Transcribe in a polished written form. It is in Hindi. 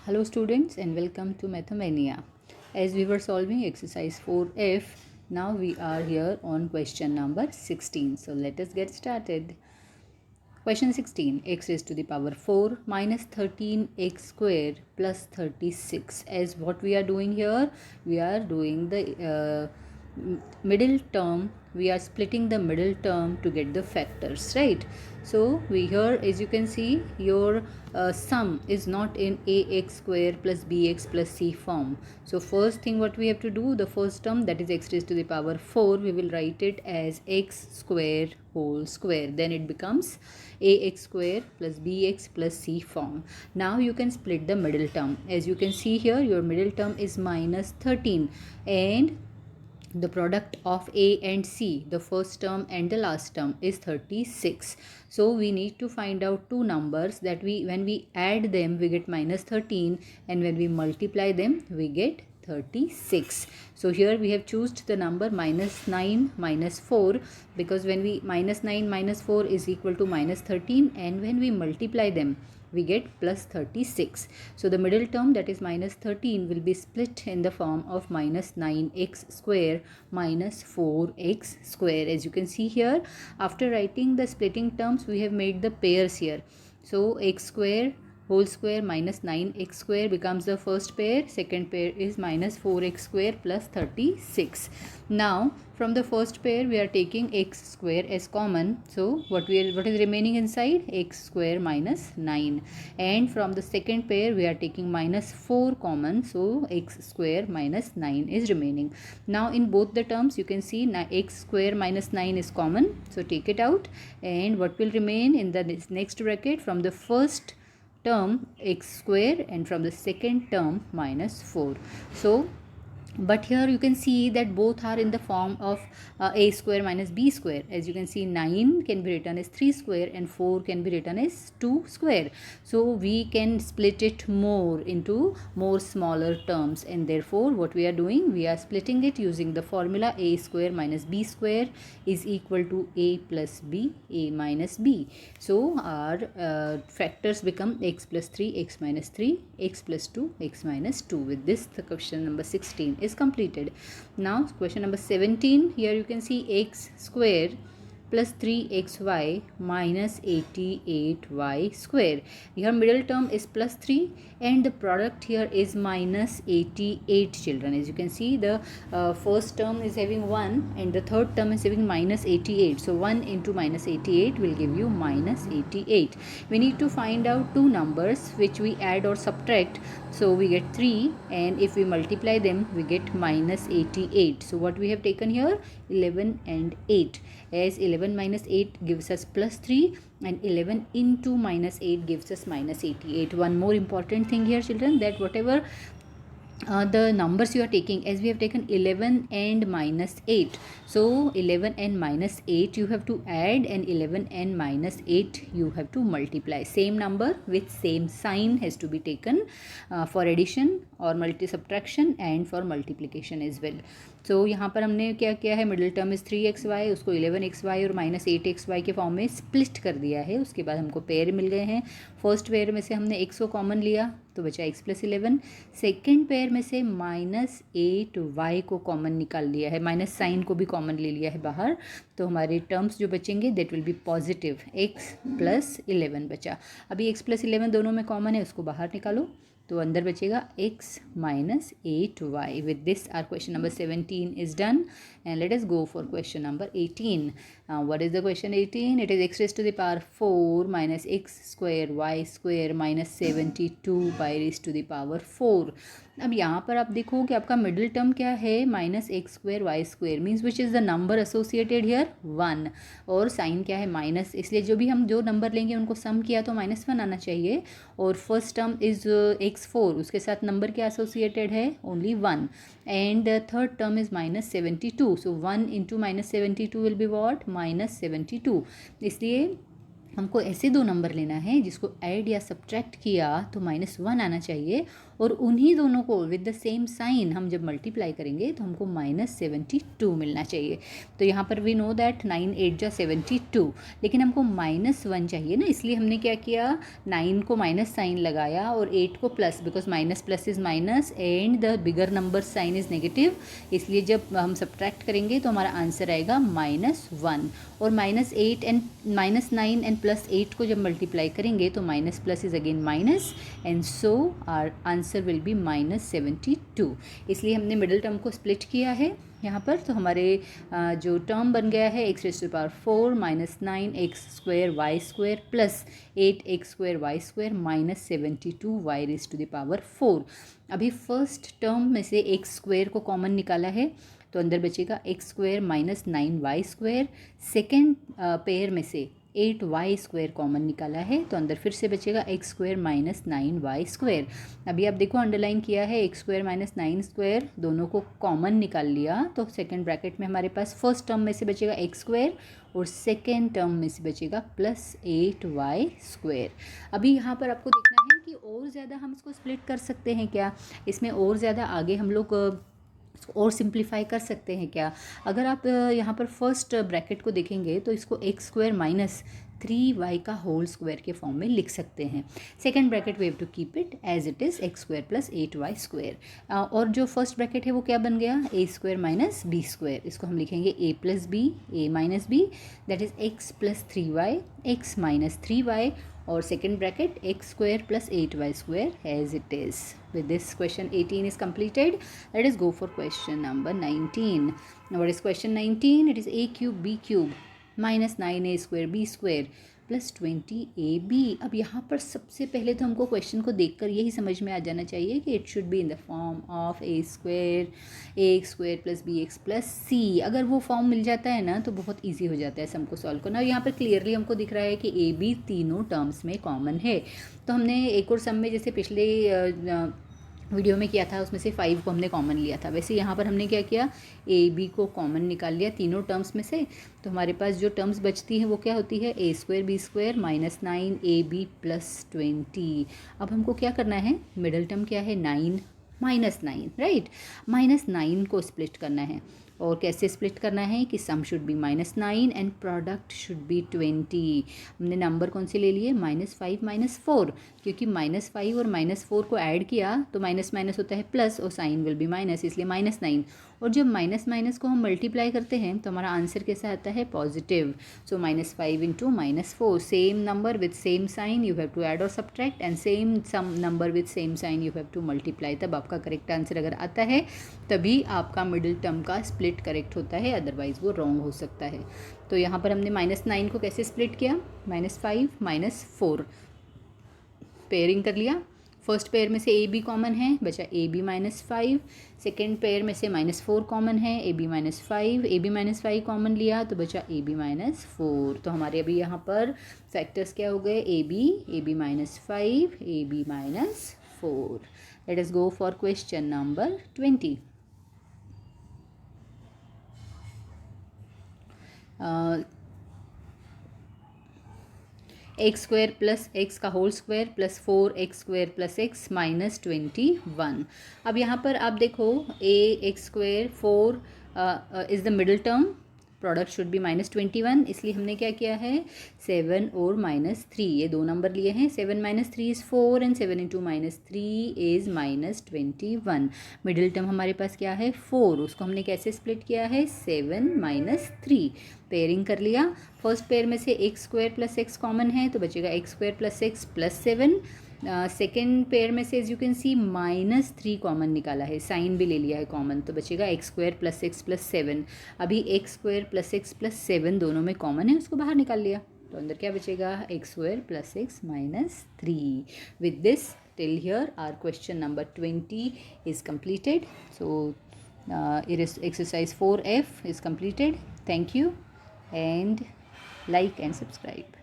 Hello students and welcome to Mathemania. As we were solving exercise 4F, now we are here on question number 16. So let us get started. Question 16, x raised to the power 4 minus 13x square plus 36. As what we are doing here, we are doing the middle term. We are splitting the middle term to get the factors, right? So we here, as you can see, your sum is not in ax square plus bx plus c form. So first thing what we have to do, the first term, that is x raised to the power 4, we will write it as x square whole square. Then it becomes ax square plus bx plus c form. Now you can split the middle term. As you can see here, your middle term is minus 13 and the product of a and c, the first term and the last term, is 36. So we need to find out two numbers that when we add them we get minus 13, and when we multiply them we get 36. So here we have chosen the number minus 9 minus 4, because when we minus 9 minus 4 is equal to minus 13, and when we multiply them we get plus 36. So the middle term, that is minus 13, will be split in the form of minus 9x square minus 4x square. As you can see here, after writing the splitting terms, we have made the pairs here. So x square whole square minus 9x square becomes the first pair. Second pair is minus 4x square plus 36. Now from the first pair we are taking x square as common. So what is remaining inside? X square minus 9. And from the second pair we are taking minus 4 common. So x square minus 9 is remaining. Now in both the terms you can see x square minus 9 is common. So take it out, and what will remain in the next bracket? From the first term x square, and from the second term minus 4. So but here you can see that both are in the form of a square minus b square. As you can see, 9 can be written as 3 square and 4 can be written as 2 square. So we can split it more into more smaller terms, and therefore what we are doing, we are splitting it using the formula a square minus b square is equal to a plus b, a minus b. So our factors become x plus 3, x minus 3, x plus 2, x minus 2. With this, the question number 16 is completed. Now question number 17, here you can see x square plus 3xy minus 88y square. Here middle term is plus 3 and the product here is minus 88, children. As you can see, the first term is having 1 and the third term is having minus 88. So 1 into minus 88 will give you minus 88. We need to find out two numbers which we add or subtract. So we get 3, and if we multiply them we get minus 88. So what we have taken here, 11 and 8, as 11 minus 8 gives us plus 3 and 11 into minus 8 gives us minus 88. One more important thing here, children, that whatever the numbers you are taking, as we have taken 11 and minus 8, so 11 and minus 8 you have to add, and 11 and minus 8 you have to multiply. Same number with same sign has to be taken for addition और multi subtraction and for multiplication as well. So यहाँ पर हमने क्या किया है, मिडिल टर्म इज 3xy, उसको 11xy और माइनस 8xy के फॉर्म में स्प्लिट कर दिया है. उसके बाद हमको पेयर मिल गए हैं. फर्स्ट पेयर में से हमने x को कॉमन लिया तो बचा x प्लस 11. सेकेंड पेयर में से माइनस 8y को कॉमन निकाल लिया है, माइनस साइन को भी कॉमन ले लिया है बाहर. तो हमारे टर्म्स जो बचेंगे that will be positive. x plus 11 बचा. अभी x प्लस 11 दोनों में कॉमन है, उसको बाहर निकालो तो अंदर बचेगा x minus 8y. With this our question number 17 is done, and let us go for question number 18. What is the question 18? It is x raise to the power 4 minus x square y square minus 72 y raise to the power 4. अब यहाँ पर आप देखो कि आपका मिडिल टर्म क्या है, minus x square y square, means which is the number associated here 1, और साइन क्या है माइनस. इसलिए जो नंबर लेंगे उनको सम किया तो माइनस 1 आना चाहिए. और फर्स्ट टर्म इज x4, उसके साथ नंबर क्या एसोसिएटेड है, only 1. And the third term is minus 72. So 1 into minus 72 will be what, minus 72. इसलिए हमको ऐसे दो नंबर लेना है जिसको ऐड या सब्ट्रैक्ट किया तो -1 आना चाहिए, और उन्हीं दोनों को विद द सेम साइन हम जब मल्टीप्लाई करेंगे तो हमको -72 मिलना चाहिए। तो यहाँ पर वी नो दैट 9 8 जा 72, लेकिन हमको -1 चाहिए ना, इसलिए हमने क्या किया, 9 को माइनस साइन लगाया और 8 को plus, because minus plus is minus and the bigger number sign is negative, इसलिए जब हम सब्ट्रैक्ट करेंगे तो हमारा आंसर आएगा -1। और -8 एंड -9 एंड +8 को जब मल्टीप्लाई करेंगे तो minus plus is again minus, and so our answer will be -72। इसलिए हमने मिडिल टर्म को स्प्लिट किया है यहाँ पर। तो हमारे जो टर्म बन गया है x⁴ -9 x² y² plus 8 x² y² -72 y⁴। अभी फर्स्ट टर्म में से x² को कॉमन निकाला है तो अंदर बचेगा x² -9 y²। सेकेंड पेयर में से 8 y² कॉमन निकाला है तो अंदर फिर से बचेगा x² -9 y²। अभी आप देखो अंडरलाइन किया है, x² -9² दोनों को कॉमन निकाल लिया तो सेकेंड ब्रैकेट में हमारे पास फर्स्ट टर्म में से बचेगा x² और सेकेंड टर्म में से बचेगा +8 y²। अभी यहाँ पर आपको देखना है कि और ज़्यादा हम इसको स्प्लिट कर सकते हैं क्या, इसमें और ज़्यादा आगे हम लोग और सिंप्लीफाई कर सकते हैं क्या। अगर आप यहाँ पर फर्स्ट ब्रैकेट को देखेंगे तो इसको x² -3y का होल स्क्वायर के फॉर्म में लिख सकते हैं। Second bracket we have to keep it as it is x² + 8y²। और जो फर्स्ट ब्रैकेट है वो क्या बन गया, a² - b²। इसको हम लिखेंगे a + b a - b, that is x + 3y x - 3y, और second bracket x² + 8y² as it is. With this, question 18 is completed. Let us go for question number 19. Now what is question 19? It is a³ b³ -9a² b² + 20ab। अब यहाँ पर सबसे पहले तो हमको क्वेश्चन को देखकर यही समझ में आ जाना चाहिए कि it should be in the form of a² + bx + c। अगर वो फॉर्म मिल जाता है ना तो बहुत इजी हो जाता है सम को सॉल्व करना। यहाँ पर क्लियरली हमको दिख रहा है कि ए बी तीनों टर्म्स में कॉमन है। तो हमने एक और सम में जैसे पिछले वीडियो में किया था उसमें से 5 को हमने कॉमन लिया था, वैसे यहाँ पर हमने क्या किया, ए बी को कॉमन निकाल लिया तीनों टर्म्स में से। तो हमारे पास जो टर्म्स बचती हैं वो क्या होती है, a² b² -9 ab + 20। अब हमको क्या करना है, मिडल टर्म क्या है 9 -9, राइट। -9 को स्प्लिट करना है, और कैसे स्प्लिट करना है कि sum should be -9 and product should be 20। हमने नंबर कौन से ले लिए, -5 -4, क्योंकि -5 और -4 को ऐड किया तो माइनस माइनस होता है प्लस और साइन विल बी माइनस, इसलिए -9। और जब माइनस माइनस को हम मल्टीप्लाई करते हैं तो हमारा आंसर कैसा आता है, positive. So -5 × -4, same number with same sign you have to add और subtract, and same sum number with same sign you have to multiply. तब आपका करेक्ट आंसर अगर आता है तभी आपका मिडिल टर्म का स्प्लिट करेक्ट होता है, अदरवाइज वो रॉन्ग हो सकता है। तो यहाँ पर हमने -9 को कैसे स्प्लिट किया, -5 -4 पेयरिंग कर लिया। फर्स्ट पेयर में से ए बी कॉमन है, बचा ए बी -5। सेकेंड पेयर में से -4 कॉमन है, a b -5, a b -5 common लिया तो बचा ए बी -4। तो हमारे अभी यहाँ पर फैक्टर्स क्या हो गए, a b -5, a b -4। Let us go for question number 20। x² + x का होल स्क्वायर + 4x² + x -21। अब यहाँ पर आप देखो x² 4 is the middle term, product should B -21, इसलिए हमने क्या किया है, 7 और -3 ये दो नंबर लिए हैं। 7 - 3 is 4 and 7 × -3 is -21। Middle term हमारे पास क्या है, 4, उसको हमने कैसे स्प्लिट किया है, 7 - 3 पेयरिंग कर लिया। फर्स्ट पेयर में से x² + x कॉमन है तो बचेगा x² + x + 7। सेकेंड पेयर में से as you can see -3 common निकाला है, साइन भी ले लिया है कॉमन, तो बचेगा x² + x + 7। अभी x² + x + 7 दोनों में कॉमन है, उसको बाहर निकाल लिया तो अंदर क्या बचेगा, x² + x -3। With this till here our question number 20 is completed. So it is exercise 4F is completed. Thank you and like and subscribe.